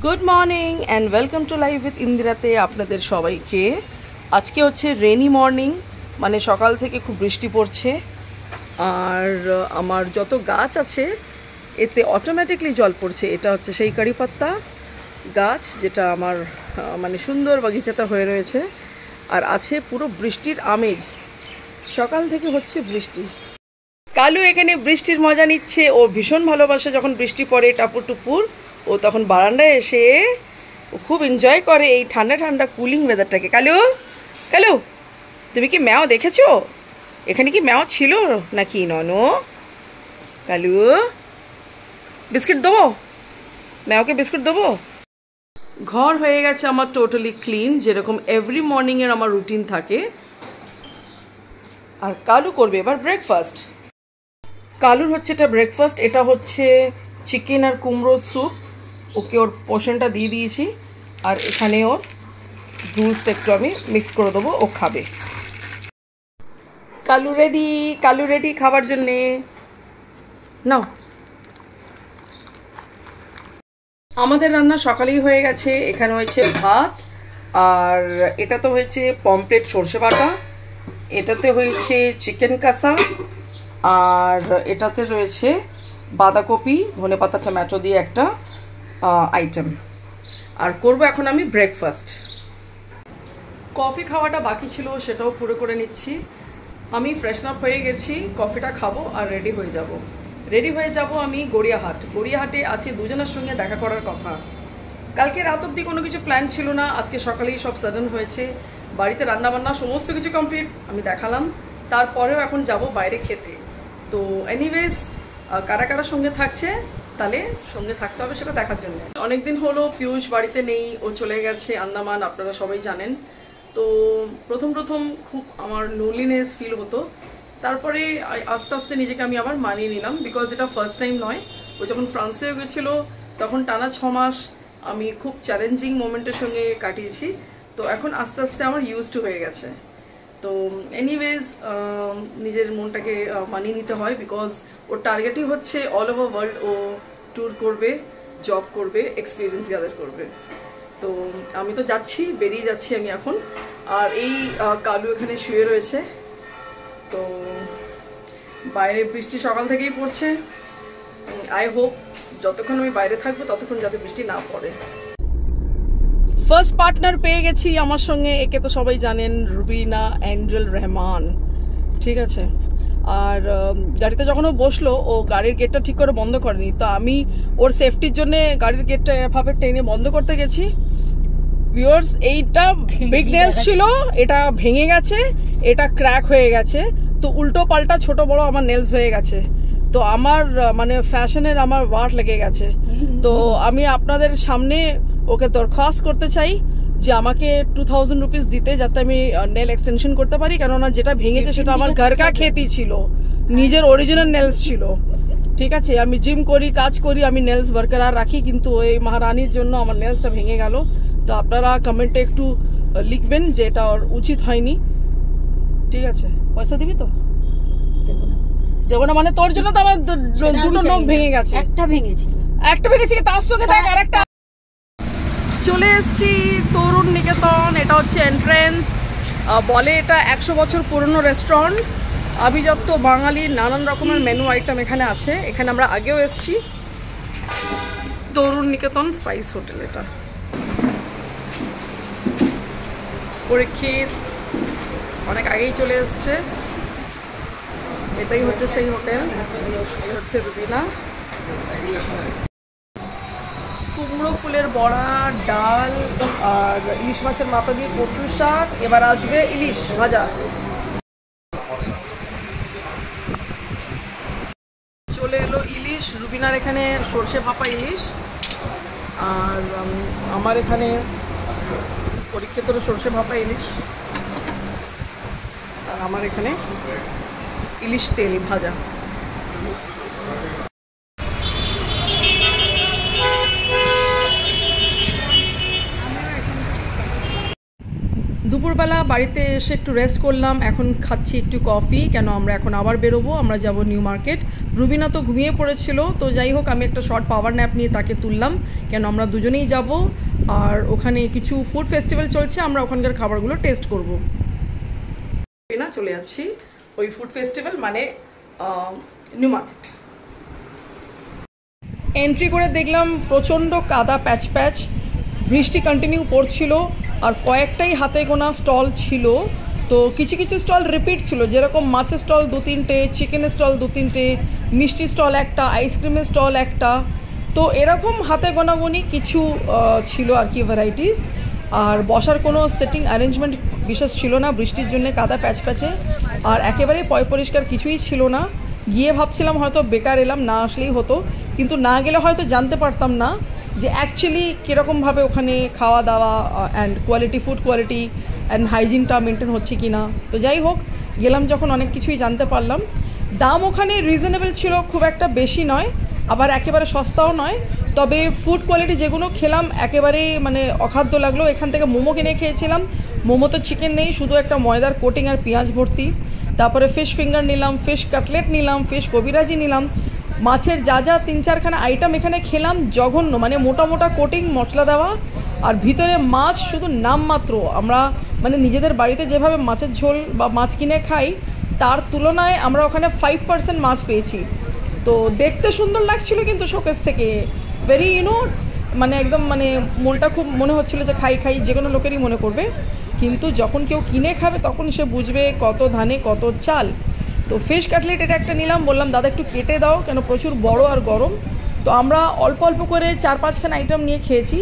Good morning and welcome to live with ইন্দিরাতে আপনাদের সবাইকে। আজকে হচ্ছে রেনি মর্নিং, মানে সকাল থেকে খুব বৃষ্টি পড়ছে। আর আমার যত গাছ আছে এতে অটোমেটিকলি জল পড়ছে। এটা হচ্ছে সেই কারি পাত্তা গাছ, যেটা আমার মানে সুন্দর বাগিচাতে হয়ে রয়েছে। আর আছে পুরো বৃষ্টির আমেজ, সকাল থেকে হচ্ছে বৃষ্টি। কালু এখানে বৃষ্টির মজা নিচ্ছে। ও ভীষণ ভালোবাসে যখন বৃষ্টি পড়ে টাপুর টুপুর। ও তখন বারান্দায় এসে খুব এনজয় করে এই ঠান্ডা ঠান্ডা কুলিং ওয়েদারটাকে। কালু কালু তুমি কি ম্যাও দেখেছো? এখানে কি ম্যাও ছিল নাকি? ননো কালু, বিস্কিট দেবো? ম্যাওকে বিস্কিট দেবো? ঘর হয়ে গেছে আমার টোটালি ক্লিন, যেরকম এভরি মর্নিংয়ের আমার রুটিন থাকে। আর কালু করবে এবার ব্রেকফাস্ট। কালুর হচ্ছে এটা ব্রেকফাস্ট। এটা হচ্ছে চিকেন আর কুমড়ো স্যুপ। ওকে ওর পোর্শনটা দিয়ে দিয়েছি, আর এখানে ওর রুলসটা একটু আমি মিক্স করে দেবো, ও খাবে। কালু রেডি, কালু রেডি খাবার জন্যে। নাও, আমাদের রান্না সকালেই হয়ে গেছে। এখানে হয়েছে ভাত, আর এটা তো হয়েছে পমপ্লেট সর্ষে বাটা, এটাতে হয়েছে চিকেন কষা, আর এটাতে রয়েছে বাঁধাকপি ধনেপাতা টমেটো দিয়ে একটা আইটেম। আর করব এখন আমি ব্রেকফাস্ট। কফি খাওয়াটা বাকি ছিল, সেটাও পুরো করে নিচ্ছি। আমি ফ্রেশন আপ হয়ে গেছি, কফিটা খাবো আর রেডি হয়ে যাব আমি গড়িয়াহাটে আছি। দুজনের সঙ্গে দেখা করার কথা। কালকে রাত অবধি কোনো কিছু প্ল্যান ছিল না, আজকে সকালেই সব সাডেন হয়েছে। বাড়িতে রান্নাবান্না সমস্ত কিছু কমপ্লিট আমি দেখালাম। তারপরেও এখন যাব বাইরে খেতে। তো এনিওয়েজ, কারা কারা সঙ্গে থাকছে, তাহলে সঙ্গে থাকতে হবে সেটা দেখার জন্য। অনেকদিন হলো পিয়ুষ বাড়িতে নেই, ও চলে গেছে আন্দামান, আপনারা সবাই জানেন। তো প্রথম খুব আমার লোনলিনেস ফিল হতো। তারপরে আস্তে আস্তে নিজেকে আমি আবার মানিয়ে নিলাম, বিকজ এটা ফার্স্ট টাইম নয়। ও যখন ফ্রান্সেও গেছিলো তখন টানা 6 মাস আমি খুব চ্যালেঞ্জিং মোমেন্টের সঙ্গে কাটিয়েছি। তো এখন আস্তে আস্তে আমার ইউজড টু হয়ে গেছে। তো এনিওয়েজ, নিজের মনটাকে মানিয়ে নিতে হয়, বিকজ ওর টার্গেটই হচ্ছে অল ওভার ওয়ার্ল্ড ও ট্যুর করবে, জব করবে, এক্সপিরিয়েন্স গ্যাদার করবে। তো আমি তো বেরিয়ে যাচ্ছি আমি এখন। আর এই কালু এখানে শুয়ে রয়েছে। তো বাইরে বৃষ্টি সকাল থেকেই পড়ছে। আই হোপ যতক্ষণ আমি বাইরে থাকবো ততক্ষণ যাতে বৃষ্টি না পড়ে। ফার্স্ট পার্টনার পেয়ে গেছি আমার সঙ্গে, একে তো সবাই জানেন, রুবিনা অ্যাঞ্জেল রহমান। ঠিক আছে। আর গাড়িতে যখন ও বসলো, ও গাড়ির গেটটা ঠিক করে বন্ধ করেনি। তো আমি ওর সেফটির জন্য গাড়ির গেটটা এভাবে টেনে বন্ধ করতে গেছি। ভিউয়ার্স, এইটা বিগ নেলস ছিল, এটা ভেঙে গেছে, এটা ক্র্যাক হয়ে গেছে। তো উল্টো পাল্টা ছোট বড় আমার নেলস হয়ে গেছে। তো আমার মানে ফ্যাশনের আমার ওয়াট লেগে গেছে। তো আমি আপনাদের সামনে ওকে দরখাস্ত করতে চাই যে আমাকে 2000 রুপিস দিতে, যাতে আমি নেল এক্সটেনশন করতে পারি। কেননা যেটা ভেঙেছে সেটা আমার ঘরকা খেতি ছিল, নিজের অরিজিনাল নেলস ছিল। ঠিক আছে, আমি জিম করি, কাজ করি, আমি নেলস বরকরার রাখি, কিন্তু এই মহারানীর জন্য আমার নেলসটা ভেঙে গেল। তো আপনারা কমেন্টে একটু লিখবেন যে এটা উচিত হয়নি। ঠিক আছে, পয়সা দিবি তো? দেবো না মানে? তোর জন্য তো আমার দুটো নখ ভেঙে গেছে। একটা ভেঙেছি, তার সঙ্গে দেখ আরেকটা। চলে এসছি তরুণ নিকেতন। এটা হচ্ছে এন্ট্রেন্স। বলে এটা 100 বছর পুরনো রেস্টুরেন্ট। আভিজাত্য বাঙালির নানান রকমের মেনু আইটেম এখানে আছে। এখানে আমরা আগেও এসছি। তরুণ নিকেতন স্পাইস হোটেল। এটা পরীক্ষিত অনেক আগেই চলে এসছে। এটাই হচ্ছে সেই হোটেল। এই হচ্ছে রুবিনা। কুমড়ো ফুলের বড়া, ডাল আর ইলিশ মাছের মাথা দিয়ে কচু শাক। এবার আসবে ইলিশ ভাজা। চলে এলো ইলিশ। রুবিনার এখানে সর্ষে ভাপা ইলিশ, আর আমার এখানে পরীক্ষিত সর্ষে ভাপা ইলিশ, আর আমার এখানে ইলিশ তেল ভাজা। দুপুরবেলা বাড়িতে এসে একটু রেস্ট করলাম, এখন খাচ্ছি একটু কফি, কেন আমরা এখন আবার বেরোবো, আমরা যাব নিউ মার্কেট। রুবিনা তো ঘুমিয়ে পড়েছিল, তো যাই হোক আমি একটা শর্ট পাওয়ার ন্যাপ নিয়ে তাকে তুললাম, কেন আমরা দুজনেই যাব। আর ওখানে কিছু ফুড ফেস্টিভ্যাল চলছে, আমরা ওখানকার খাবারগুলো টেস্ট করবো। না চলে যাচ্ছি ওই ফুড ফেস্টিভ্যাল মানে নিউ মার্কেট। এন্ট্রি করে দেখলাম প্রচণ্ড কাদা প্যাচ প্যাচ, বৃষ্টি কন্টিনিউ পড়ছিল, আর কয়েকটাই হাতে গোনা স্টল ছিল। তো কিছু কিছু স্টল রিপিট ছিল, যেরকম মাছের স্টল 2-3টে, চিকেনের স্টল 2-3টে, মিষ্টি স্টল একটা, আইসক্রিমের স্টল একটা। তো এরকম হাতে গোনাগুনি কিছু ছিল আর কি ভ্যারাইটিস। আর বসার কোনো সেটিং অ্যারেঞ্জমেন্ট বিশেষ ছিল না, বৃষ্টির জন্য কাদা প্যাচ প্যাচে, আর একেবারেই পরিষ্কার কিছুই ছিল না। গিয়ে ভাবছিলাম হয়তো বেকার এলাম, না আসলেই হতো, কিন্তু না গেলে হয়তো জানতে পারতাম না যে অ্যাকচুয়ালি কীরকমভাবে ওখানে খাওয়া দাওয়া and quality, food quality and হাইজিনটা মেনটেন হচ্ছে কি না। তো যাই হোক, গেলাম যখন অনেক কিছুই জানতে পারলাম। দাম ওখানে রিজনেবল ছিল, খুব একটা বেশি নয়, আবার একেবারে সস্তাও নয়। তবে ফুড কোয়ালিটি যেগুলো খেলাম একেবারেই মানে অখাদ্য লাগলো। এখান থেকে মোমো কিনে খেয়েছিলাম, মোমো তো চিকেন নেই, শুধু একটা ময়দার কোটিং আর পেঁয়াজ ভর্তি। তারপরে ফিশ ফিঙ্গার নিলাম, ফিশ কাটলেট নিলাম, ফিশ কবিরাজি নিলাম, মাছের যা যা 3-4খানা আইটেম এখানে খেলাম, জঘন্য, মানে মোটা মোটা কোটিং, মশলা দেওয়া, আর ভিতরে মাছ শুধু নামমাত্র। আমরা মানে নিজেদের বাড়িতে যেভাবে মাছের ঝোল বা মাছ কিনে খাই, তার তুলনায় আমরা ওখানে 5% মাছ পেয়েছি। তো দেখতে সুন্দর লাগছিল, কিন্তু শোকেস থেকে ভেরি মানে একদম মানে মনটা খুব মনে হচ্ছিল যে খাই খাই, যে কোনো লোকেরই মনে করবে, কিন্তু যখন কেউ কিনে খাবে তখন সে বুঝবে কত ধানে কত চাল। তো ফিশ কাটলেট এটা একটা নিলাম, বললাম দাদা একটু কেটে দাও, কেন প্রচুর বড় আর গরম। তো আমরা অল্প অল্প করে 4-5খানা আইটেম নিয়ে খেয়েছি।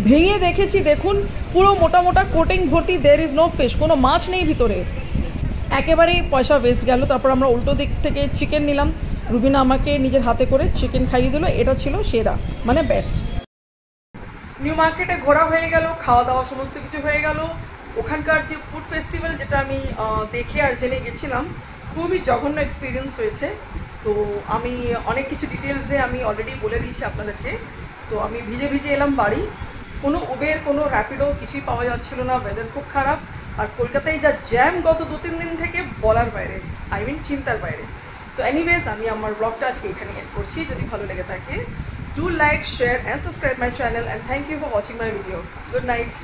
ভেঙে দেখেছি, দেখুন পুরো মোটা মোটা কোটিং ভর্তি, দের ইজ নো ফিশ, কোনো মাছ নেই ভিতরে, একেবারেই পয়সা ওয়েস্ট গেল। তারপর আমরা উল্টো দিক থেকে চিকেন নিলাম, রুবিনা আমাকে নিজের হাতে করে চিকেন খাইয়ে দিল, এটা ছিল সেরা, মানে বেস্ট। নিউ মার্কেটে ঘোরা হয়ে গেল, খাওয়া দাওয়া সমস্ত কিছু হয়ে গেল। ওখানকার যে ফুড ফেস্টিভ্যাল, যেটা আমি দেখে আর জেনে গেছিলাম, খুবই জঘন্য এক্সপিরিয়েন্স হয়েছে। তো আমি অনেক কিছু ডিটেলসে আমি অলরেডি বলে দিয়েছি আপনাদেরকে। তো আমি ভিজে ভিজে এলাম বাড়ি, কোনো উবের, কোনো র্যাপিডো কিছুই পাওয়া যাচ্ছিল না, ওয়েদার খুব খারাপ। আর কলকাতায় যা জ্যাম গত 2-3 দিন থেকে বলার বাইরে, আই মিন চিন্তার বাইরে। তো এনিওয়েজ, আমি আমার ব্লগটা আজকে এখানে এড করছি। যদি ভালো লেগে থাকে, do like, share and subscribe my channel, and thank you for watching my video. Good night.